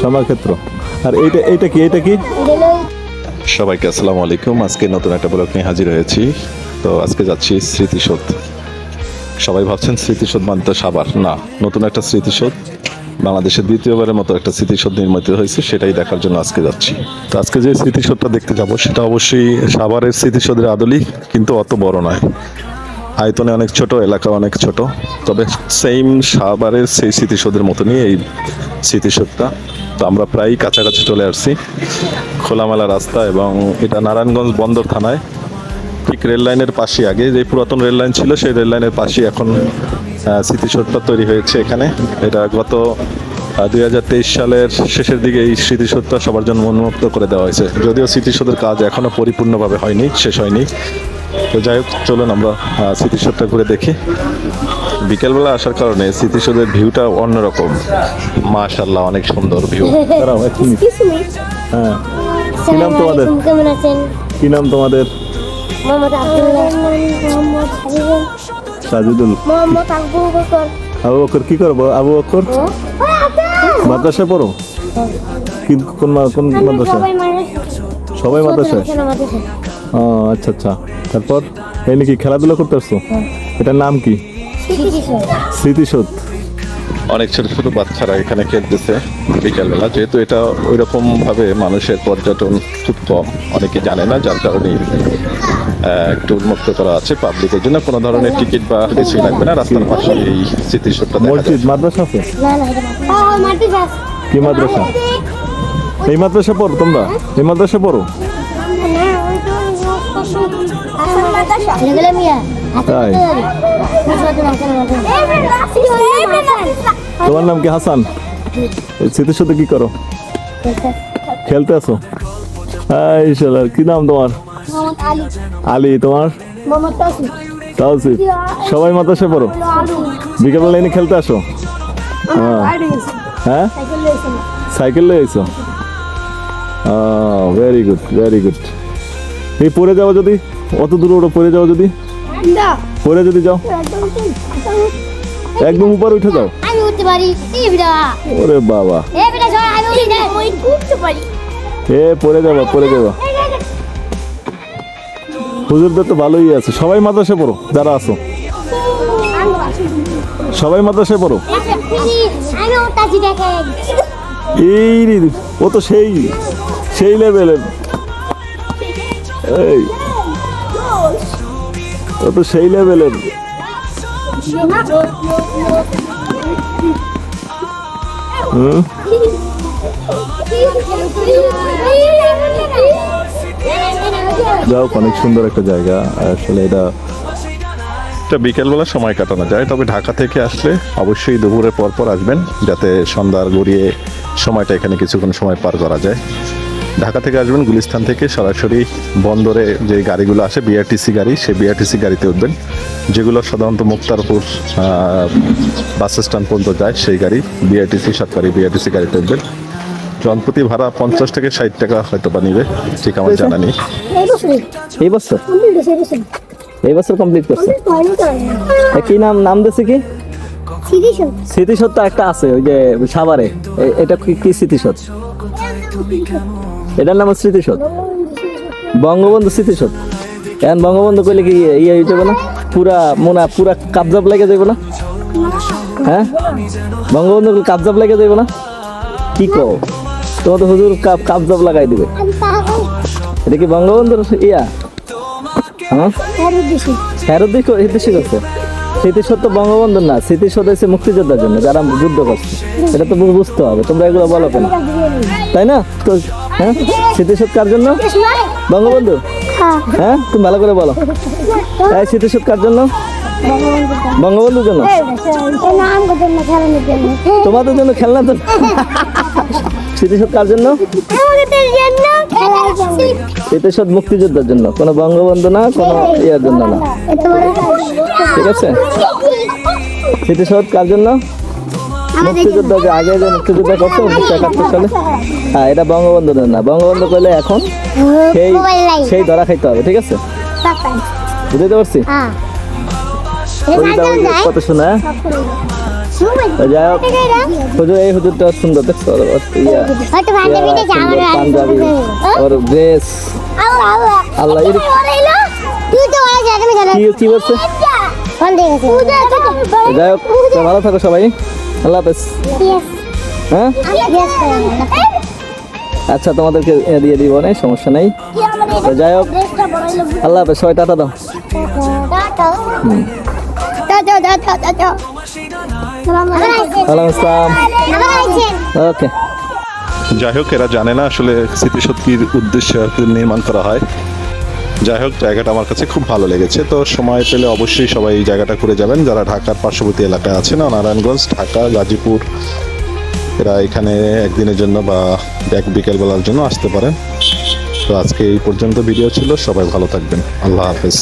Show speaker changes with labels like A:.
A: সমাক্ষেত্র। আর এইটা কি? সবাইকে আসসালামু আলাইকুম। আজকে নতুন একটা ব্লগ নিয়ে হাজির হয়েছি। তো আজকে যাচ্ছি স্মৃতিসৌধ। সবাই ভাবছেন স্মৃতিসৌধ মানে তো সাভার, না, নতুন একটা স্মৃতিসৌধ, বাংলাদেশের দ্বিতীয়বারের মতো একটা স্মৃতিসৌধ নির্মিত হয়েছে, সেটাই দেখার জন্য আজকে যাচ্ছি। তো আজকে যে স্মৃতিসৌধটা দেখতে যাব সেটা অবশ্যই সাভারের স্মৃতিসৌধের আদলই, কিন্তু অত বড় নয়। আয়তনে অনেক ছোট, এলাকা অনেক ছোট, তবে সেম সাভারের সেই স্মৃতিসৌধের মতনই এই স্মৃতিসৌধটা। তো আমরা প্রায়ই কাছাকাছি চলে আসছি। খোলামেলা রাস্তা, এবং এটা নারায়ণগঞ্জ বন্দর থানায়, ঠিক রেল লাইনের পাশে, আগে যে পুরাতন রেল লাইন ছিল সেই রেল লাইনের পাশে এখন স্মৃতিসৌধটা তৈরি হয়েছে এখানে। এটা গত 2023 সালের শেষের দিকে এই স্মৃতিসৌধটা সবার জন্য উন্মুক্ত করে দেওয়া হয়েছে, যদিও স্মৃতিসৌধের কাজ এখনও পরিপূর্ণভাবে শেষ হয়নি। তো যাই হোক, চলুন আমরা স্মৃতিসৌধটা ঘুরে দেখি। বিকেলবেলা আসার কারণে স্মৃতিসৌধের ভিউটা অন্যরকম। মাশাআল্লাহ, অনেক সুন্দর ভিউ। হ্যাঁ, কি নাম তোমাদের?
B: কেমন আছেন?
A: কি নাম তোমাদের?
B: মোহাম্মদ আব্দুল্লাহ, মোহাম্মদ হাবিবুল,
A: সাজিদুল,
B: মোহাম্মদ আবু বকর।
A: আবু বকর কি করবো? আবু বকর মাদ্রাসায় পড়ো? কোন মাদ্রাসা? সবাই মাদ্রাসায়? ও আচ্ছা আচ্ছা। তারপর এই নাকি খেলাধুলা করতে আসছো? এটার নাম কি? স্মৃতিসৌধ। অনেক ছোট ছোট বাচ্চারা এখানে খেলতেছে বিকেলবেলা, যেহেতু এটা ওই রকম ভাবে মানুষের পর্যটন খুব কম, অনেকে জানে না, যার কারণে একটু উন্মুক্ত করা আছে পাবলিকের জন্য। কোনো ধরনের টিকিট বা কিছুই লাগবে না। রাস্তার পাশে এই স্মৃতিসৌধটা। মসজিদ, মাদ্রাসা আছে? কি মাদ্রাসা? এই মাদ্রাসা পড়ো তোমরা? এই মাদ্রাসা পড়ো? তাই? তোমার নাম কি? হাসান। স্মৃতিসৌধে কি করো? খেলতে আসো? কি নাম তোমার? আলী। তোমার? তাওসিফ। সবাই মাদ্রাসায় পড়ো? বিকেলবেলা লাইনে খেলতে আসো? হ্যাঁ, সাইকেল নিয়ে এসো? Very good, very good. এই পড়ে যাও যদি, অত দূর ওটা পড়ে যাও যদি, পড়ে যদি যাও, একদম উপরে উঠে যাও।
B: আমি উঠতে পারি।
A: ওরে বাবা, পড়ে যাবা, পড়ে যাবা। হুজুরদের তো ভালোই আছে। সবাই মাদ্রাসায় পড়ো যারা আছো? সবাই মাদ্রাসায় পড়ো? এই ও তো সেই লেভেলের, এই ও তো সেই লেভেলের। যাও, অনেক সুন্দর একটা জায়গা আসলে। এটা বিকেলবেলা সময় কাটানো যায়, তবে ঢাকা থেকে আসলে অবশ্যই দুপুরের পর আসবেন, যাতে সন্ধ্যার গড়িয়ে সময়টা এখানে কিছুক্ষণ সময় পার করা যায়। ঢাকা থেকে আসবেন, গুলিস্তান থেকে সরাসরি বন্দরে যে গাড়িগুলো আসে, বিআরটিসি গাড়ি, সেই বিআরটিসি গাড়িতে উঠবেন, যেগুলো সাধারণত মুক্তারপুর বাস স্ট্যান্ড পর্যন্ত যায়, সেই গাড়ি বিআরটিসি, সরকারি বিআরটিসি গাড়িতে উঠবেন। জনপ্রতি ভাড়া 50 থেকে 60 টাকা হয়তো বা নিবে, ঠিক আমার জানা নেই। এই বছর কমপ্লিট করছে। কি নাম দিয়েছে কি? স্মৃতিসৌধ তো একটা আছে ওই যে সাভারে, এটা কি স্মৃতিসৌধ? এটার নাম স্মৃতিসৌধ, বঙ্গবন্ধু স্মৃতিসৌধ। এখন বঙ্গবন্ধু কইলে কি ইয়ে হয়ে যাবে না? পুরা কাবজাব লেগে যাবে না? হ্যাঁ, বঙ্গবন্ধু কাবজাব লেগে যাবে না? কি কও? তোমার তো হুজুর কাবজাব লাগাই দিবে। এটা কি বঙ্গবন্ধুর ইয়া? হ্যাঁ, স্মৃতিসৌধ তো বঙ্গবন্ধুর না, স্মৃতিসৌধ হচ্ছে মুক্তিযোদ্ধার জন্য, যারা যুদ্ধ করছে। এটা তো বুঝতে হবে। তোমরা এগুলো বলো কেন, তাই না? তো হ্যাঁ, স্মৃতিসৌধ কার জন্য? বঙ্গবন্ধু। হ্যাঁ, তুমি ভালো করে বলো। এই স্মৃতিসৌধ কার জন্য? বঙ্গবন্ধুর জন্য। তোমাদের জন্য খেলনা তো। স্মৃতিসৌধ কার জন্য? স্মৃতিসৌধ মুক্তিযোদ্ধার জন্য, কোনো বঙ্গবন্ধু না, কোনো ইয়ার জন্য না, ঠিক আছে? স্মৃতিসৌধ কার জন্য? মুক্তিযোদ্ধা, যে আগে যে মুক্তিযোদ্ধা করছে 1971 সালে। হ্যাঁ, এটা বঙ্গবন্ধুদের না। বঙ্গবন্ধু করলে এখন সেই ধরা খাইতে হবে, ঠিক আছে? বুঝতে পারছি। কত শোনা
C: তো যাই হোক হুজুর, এই হুজুরটা সুন্দর দেখছো,
B: হয়তো পাঞ্জাবিটা আমার
C: পাঞ্জাবি ওর ড্রেস। আল্লাহ, এর
B: তুই তো ওরা জায়গা না
C: কি বলছে?
B: ফোন দেখেছে
C: যাই হোক, তো ভালো থাকো সবাই, আল্লাহ হাফেজ। হ্যাঁ আচ্ছা, তোমাদেরকে দিয়ে দিব না, সমস্যা নেই। তো যাই হোক, আল্লাহ হাফেজ, সবাই টাটা দাও। ওয়ালাইকুম আসসালাম। ওকে।
A: যাই হোক, এরা জানে না আসলে স্মৃতিসৌধের উদ্দেশ্যে নির্মাণ করা হয়। যাই হোক, জায়গাটা আমার কাছে খুব ভালো লেগেছে। তো সময় পেলে অবশ্যই সবাই এই জায়গাটা ঘুরে যাবেন, যারা ঢাকার পার্শ্ববর্তী এলাকায় আছেন, নারায়ণগঞ্জ, ঢাকা, গাজীপুর, এরা এখানে একদিনের জন্য বা বিকেলবেলার জন্য আসতে পারেন। তো আজকে এই পর্যন্ত ভিডিও ছিল, সবাই ভালো থাকবেন, আল্লাহ হাফেজ।